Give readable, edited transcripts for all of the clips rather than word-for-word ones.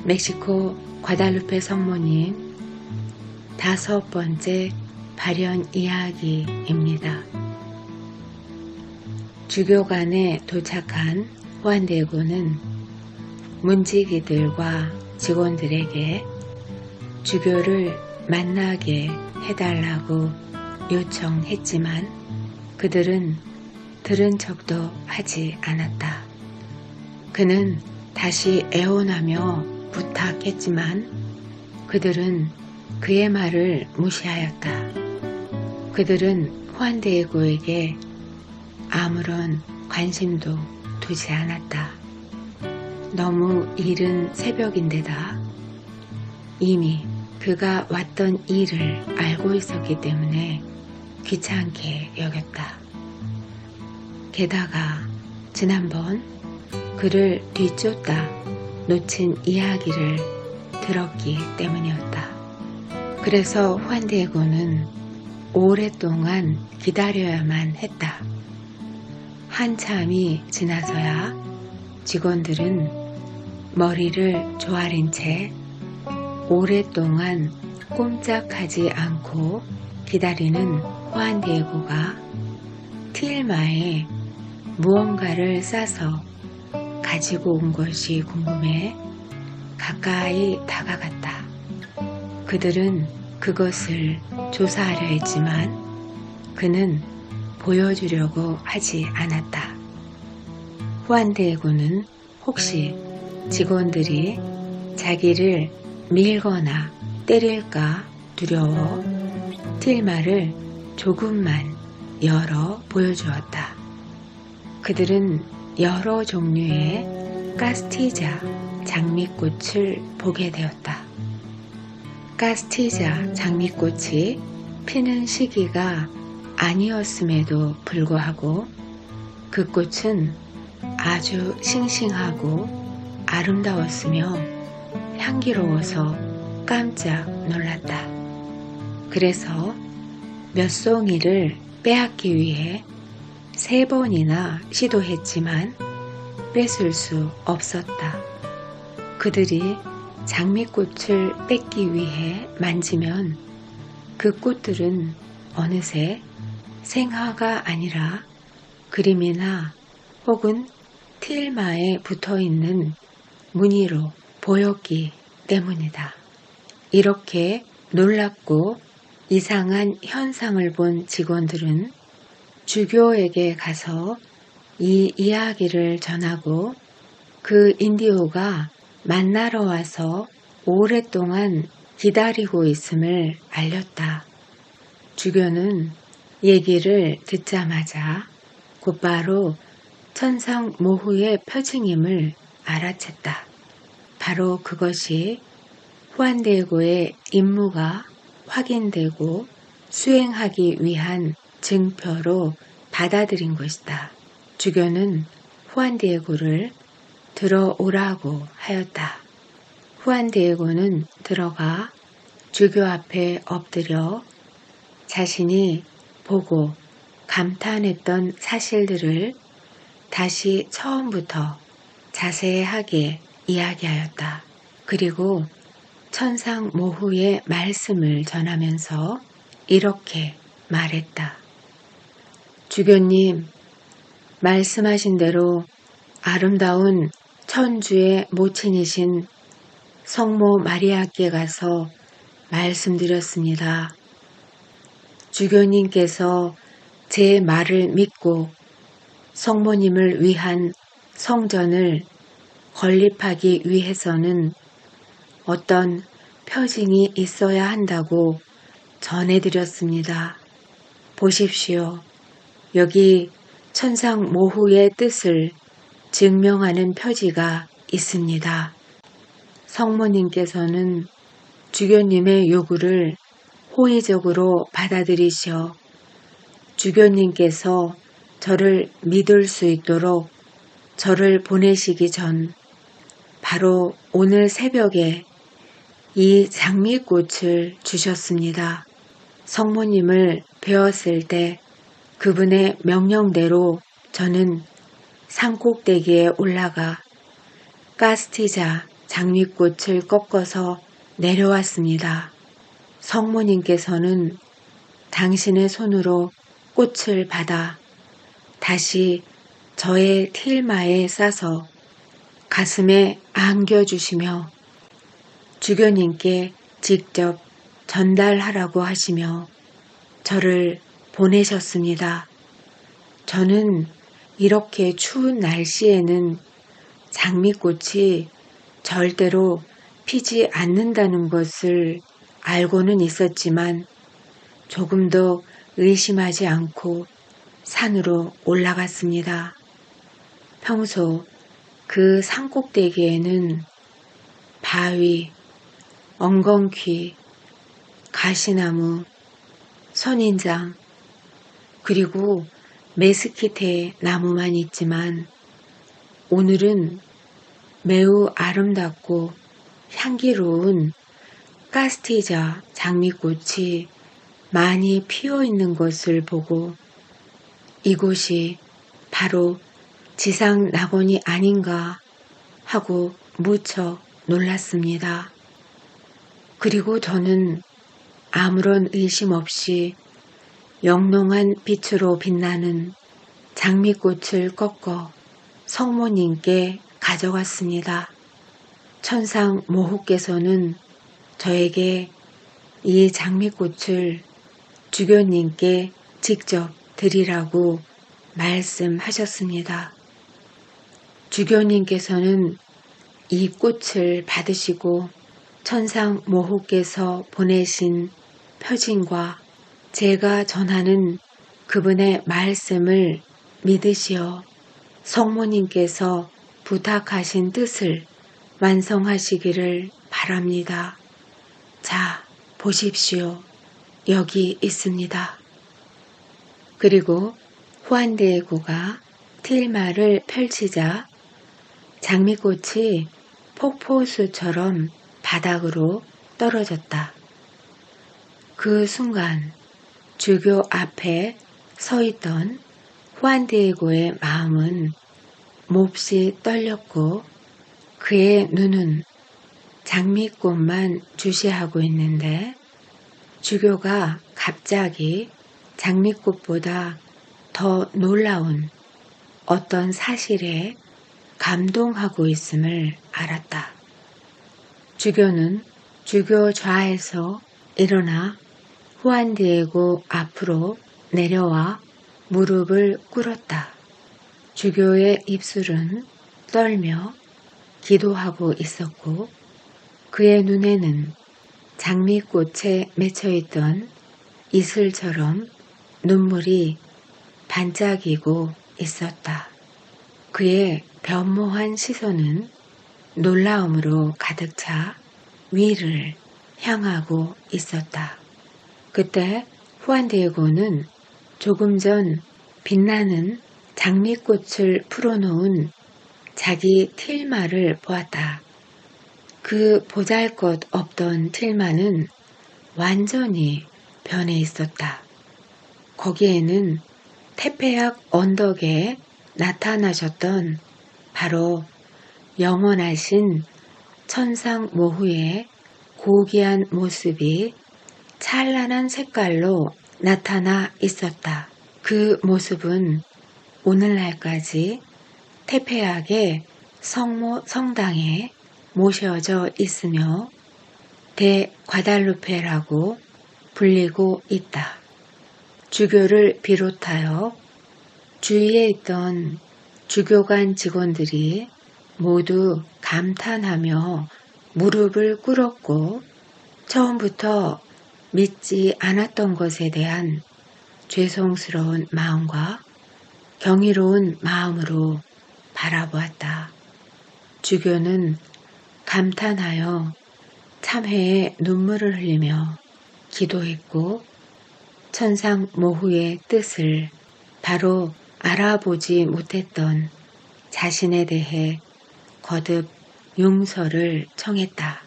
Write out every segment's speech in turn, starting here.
멕시코 과달루페 성모님 5번째 발현 이야기입니다. 주교관에 도착한 후안디에고는 문지기들과 직원들에게 주교를 만나게 해달라고 요청했지만 그들은 들은 척도 하지 않았다. 그는 다시 애원하며 부탁했지만 그들은 그의 말을 무시하였다. 그들은 후안디에고에게 아무런 관심도 두지 않았다. 너무 이른 새벽인데다 이미 그가 왔던 일을 알고 있었기 때문에 귀찮게 여겼다. 게다가 지난번 그를 뒤쫓다 놓친 이야기를 들었기 때문이었다. 그래서 후안디에고는 오랫동안 기다려야만 했다. 한참이 지나서야 직원들은 머리를 조아린 채 오랫동안 꼼짝하지 않고 기다리는 후안디에고가 티일마에 무언가를 싸서 가지고 온 것이 궁금해 가까이 다가갔다. 그들은 그것을 조사하려 했지만 그는 보여주려고 하지 않았다. 후안디에고는 혹시 직원들이 자기를 밀거나 때릴까 두려워 티일마를 조금만 열어 보여주었다. 그들은 여러 종류의 카스티자 장미꽃을 보게 되었다. 카스티자 장미꽃이 피는 시기가 아니었음에도 불구하고 그 꽃은 아주 싱싱하고 아름다웠으며 향기로워서 깜짝 놀랐다. 그래서 몇 송이를 빼앗기 위해 3번이나 시도했지만 뺏을 수 없었다. 그들이 장미꽃을 뺏기 위해 만지면 그 꽃들은 어느새 생화가 아니라 그림이나 혹은 티일마에 붙어있는 무늬로 보였기 때문이다. 이렇게 놀랍고 이상한 현상을 본 직원들은 주교에게 가서 이 이야기를 전하고 그 인디오가 만나러 와서 오랫동안 기다리고 있음을 알렸다. 주교는 얘기를 듣자마자 곧바로 천상모후의 표징임을 알아챘다. 바로 그것이 후안디에고의 임무가 확인되고 수행하기 위한 증표로 받아들인 것이다. 주교는 후안디에고를 들어오라고 하였다. 후안디에고는 들어가 주교 앞에 엎드려 자신이 보고 감탄했던 사실들을 다시 처음부터 자세하게 이야기하였다. 그리고 천상모후의 말씀을 전하면서 이렇게 말했다. 주교님, 말씀하신 대로 아름다운 천주의 모친이신 성모 마리아께 가서 말씀드렸습니다. 주교님께서 제 말을 믿고 성모님을 위한 성전을 건립하기 위해서는 어떤 표징이 있어야 한다고 전해드렸습니다. 보십시오. 여기 천상모후의 뜻을 증명하는 표지가 있습니다. 성모님께서는 주교님의 요구를 호의적으로 받아들이셔 주교님께서 저를 믿을 수 있도록 저를 보내시기 전 바로 오늘 새벽에 이 장미꽃을 주셨습니다. 성모님을 뵈었을 때 그분의 명령대로 저는 산꼭대기에 올라가 카스티자 장미꽃을 꺾어서 내려왔습니다. 성모님께서는 당신의 손으로 꽃을 받아 다시 저의 틸마에 싸서 가슴에 안겨주시며 주교님께 직접 전달하라고 하시며 저를 보내셨습니다. 저는 이렇게 추운 날씨에는 장미꽃이 절대로 피지 않는다는 것을 알고는 있었지만 조금도 의심하지 않고 산으로 올라갔습니다. 평소 그 산꼭대기에는 바위, 엉겅퀴, 가시나무, 선인장, 그리고 메스키테 나무만 있지만 오늘은 매우 아름답고 향기로운 카스티자 장미꽃이 많이 피어 있는 것을 보고 이곳이 바로 지상 낙원이 아닌가 하고 무척 놀랐습니다. 그리고 저는 아무런 의심 없이 영롱한 빛으로 빛나는 장미꽃을 꺾어 성모님께 가져갔습니다. 천상 모후께서는 저에게 이 장미꽃을 주교님께 직접 드리라고 말씀하셨습니다. 주교님께서는 이 꽃을 받으시고 천상 모후께서 보내신 표징과 제가 전하는 그분의 말씀을 믿으시어 성모님께서 부탁하신 뜻을 완성하시기를 바랍니다. 자, 보십시오. 여기 있습니다. 그리고 후안디에고가 틸마를 펼치자 장미꽃이 폭포수처럼 바닥으로 떨어졌다. 그 순간 주교 앞에 서 있던 후안디에고의 마음은 몹시 떨렸고 그의 눈은 장미꽃만 주시하고 있는데 주교가 갑자기 장미꽃보다 더 놀라운 어떤 사실에 감동하고 있음을 알았다. 주교는 주교 좌에서 일어나 후안디에고 앞으로 내려와 무릎을 꿇었다. 주교의 입술은 떨며 기도하고 있었고 그의 눈에는 장미꽃에 맺혀있던 이슬처럼 눈물이 반짝이고 있었다. 그의 변모한 시선은 놀라움으로 가득 차 위를 향하고 있었다. 그때 후안디에고는 조금 전 빛나는 장미꽃을 풀어놓은 자기 틸마를 보았다. 그 보잘것없던 틸마는 완전히 변해 있었다. 거기에는 테페약 언덕에 나타나셨던 바로 영원하신 천상 모후의 고귀한 모습이 찬란한 색깔로 나타나 있었다. 그 모습은 오늘날까지 테페약의 성모 성당에 모셔져 있으며 대과달루페라고 불리고 있다. 주교를 비롯하여 주위에 있던 주교관 직원들이 모두 감탄하며 무릎을 꿇었고 처음부터 믿지 않았던 것에 대한 죄송스러운 마음과 경이로운 마음으로 바라보았다. 주교는 감탄하여 참회의 눈물을 흘리며 기도했고 천상 모후의 뜻을 바로 알아보지 못했던 자신에 대해 거듭 용서를 청했다.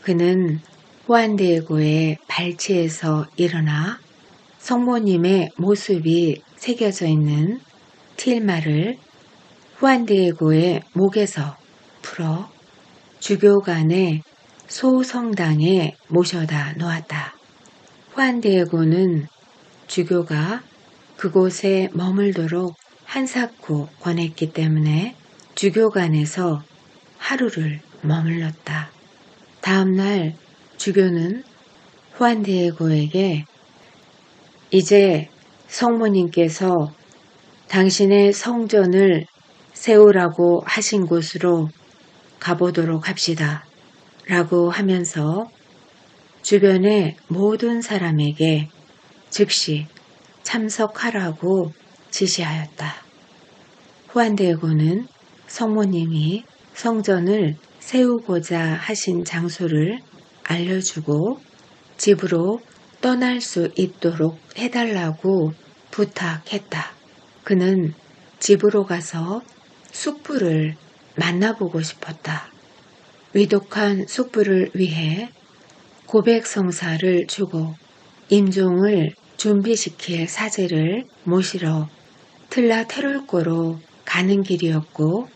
그는 후안디에고의 발치에서 일어나 성모님의 모습이 새겨져 있는 틸마를 후안디에고의 목에서 풀어 주교간의 소성당에 모셔다 놓았다. 후안디에고는 주교가 그곳에 머물도록 한사코 권했기 때문에 주교간에서 하루를 머물렀다. 다음날 주교는 후안디에고에게 이제 성모님께서 당신의 성전을 세우라고 하신 곳으로 가보도록 합시다. 라고 하면서 주변의 모든 사람에게 즉시 참석하라고 지시하였다. 후안디에고는 성모님이 성전을 세우고자 하신 장소를 알려주고 집으로 떠날 수 있도록 해달라고 부탁했다. 그는 집으로 가서 숙부를 만나보고 싶었다. 위독한 숙부를 위해 고백성사를 주고 임종을 준비시킬 사제를 모시러 틀라테롤코로 가는 길이었고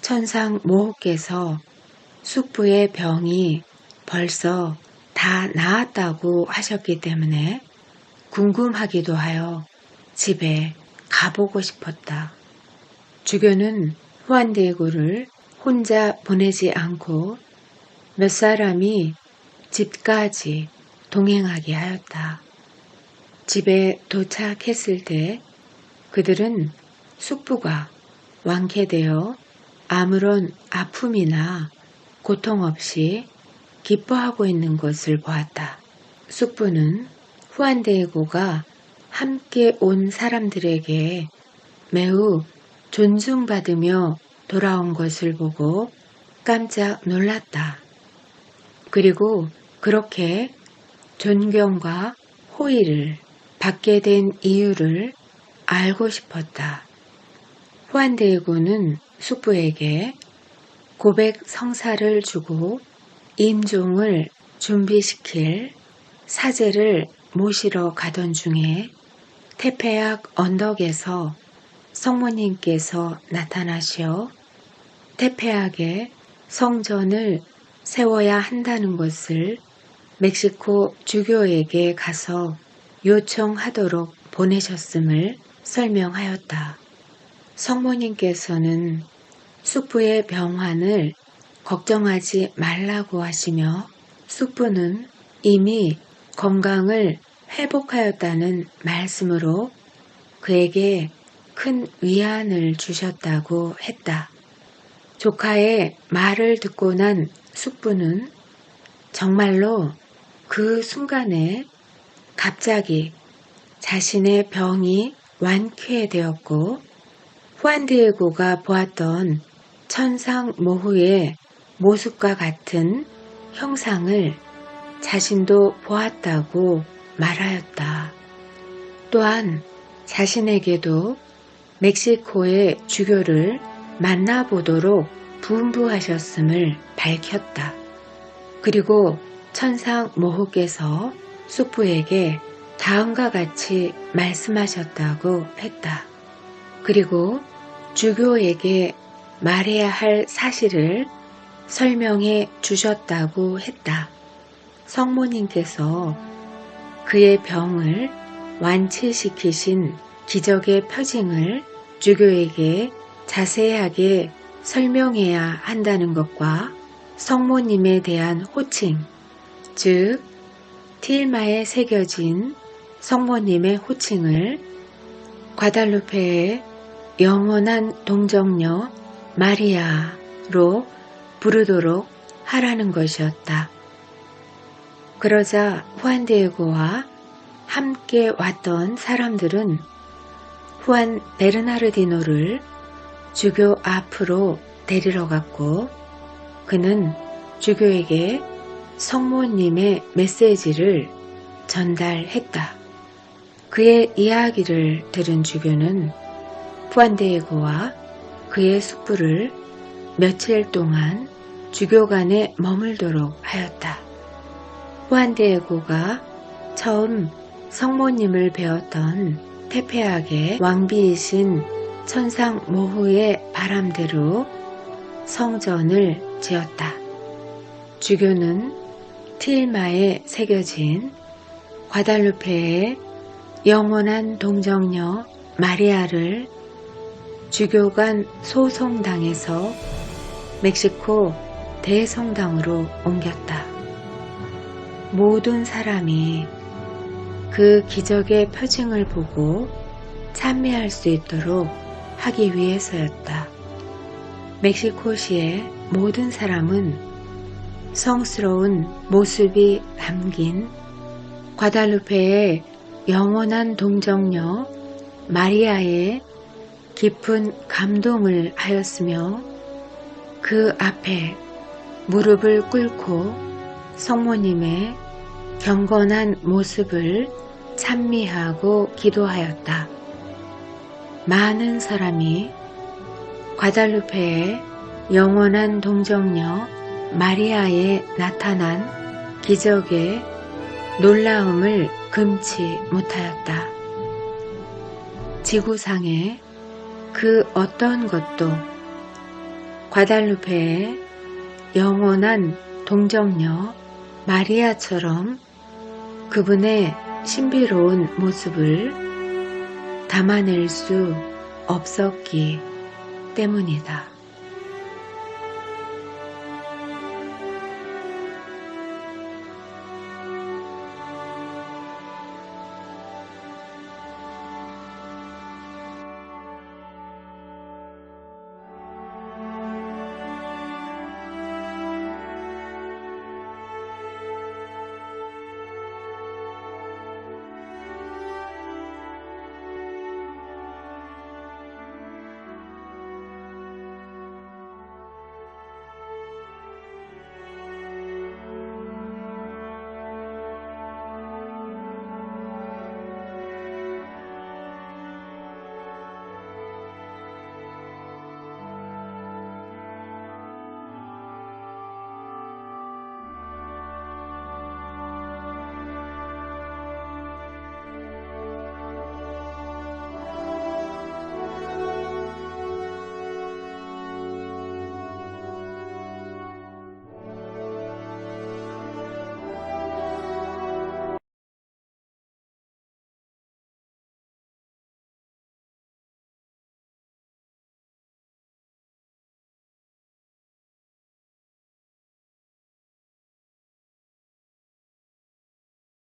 천상 모호께서 숙부의 병이 벌써 다 나았다고 하셨기 때문에 궁금하기도 하여 집에 가보고 싶었다. 주교는 후안디에고를 혼자 보내지 않고 몇 사람이 집까지 동행하게 하였다. 집에 도착했을 때 그들은 숙부가 완쾌되어 아무런 아픔이나 고통 없이 기뻐하고 있는 것을 보았다. 숙부는 후안디에고가 함께 온 사람들에게 매우 존중받으며 돌아온 것을 보고 깜짝 놀랐다. 그리고 그렇게 존경과 호의를 받게 된 이유를 알고 싶었다. 후안디에고는 숙부에게 고백 성사를 주고 임종을 준비시킬 사제를 모시러 가던 중에 테페약 언덕에서 성모님께서 나타나시어 테페약에 성전을 세워야 한다는 것을 멕시코 주교에게 가서 요청하도록 보내셨음을 설명하였다. 성모님께서는 숙부의 병환을 걱정하지 말라고 하시며 숙부는 이미 건강을 회복하였다는 말씀으로 그에게 큰 위안을 주셨다고 했다. 조카의 말을 듣고 난 숙부는 정말로 그 순간에 갑자기 자신의 병이 완쾌되었고 후안디에고가 보았던 천상모후의 모습과 같은 형상을 자신도 보았다고 말하였다. 또한 자신에게도 멕시코의 주교를 만나보도록 분부하셨음을 밝혔다. 그리고 천상모후께서 숙부에게 다음과 같이 말씀하셨다고 했다. 그리고 주교에게 말해야 할 사실을 설명해 주셨다고 했다. 성모님께서 그의 병을 완치시키신 기적의 표징을 주교에게 자세하게 설명해야 한다는 것과 성모님에 대한 호칭, 즉 tilma에 새겨진 성모님의 호칭을 과달루페의 영원한 동정녀 마리아로 부르도록 하라는 것이었다. 그러자 후안디에고와 함께 왔던 사람들은 후안 베르나르디노를 주교 앞으로 데리러 갔고 그는 주교에게 성모님의 메시지를 전달했다. 그의 이야기를 들은 주교는 후안디에고와 그의 숙부를 며칠 동안 주교간에 머물도록 하였다. 후안디에고가 처음 성모님을 배웠던 테페약의 왕비이신 천상모후의 바람대로 성전을 지었다. 주교는 tilma에 새겨진 과달루페의 영원한 동정녀 마리아를 주교관 소성당에서 멕시코 대성당으로 옮겼다. 모든 사람이 그 기적의 표징을 보고 찬미할 수 있도록 하기 위해서였다. 멕시코시의 모든 사람은 성스러운 모습이 담긴 과달루페의 영원한 동정녀 마리아의 깊은 감동을 하였으며 그 앞에 무릎을 꿇고 성모님의 경건한 모습을 찬미하고 기도하였다. 많은 사람이 과달루페의 영원한 동정녀 마리아에 나타난 기적에 놀라움을 금치 못하였다. 지구상의 그 어떤 것도 과달루페의 영원한 동정녀 마리아처럼 그분의 신비로운 모습을 담아낼 수 없었기 때문이다.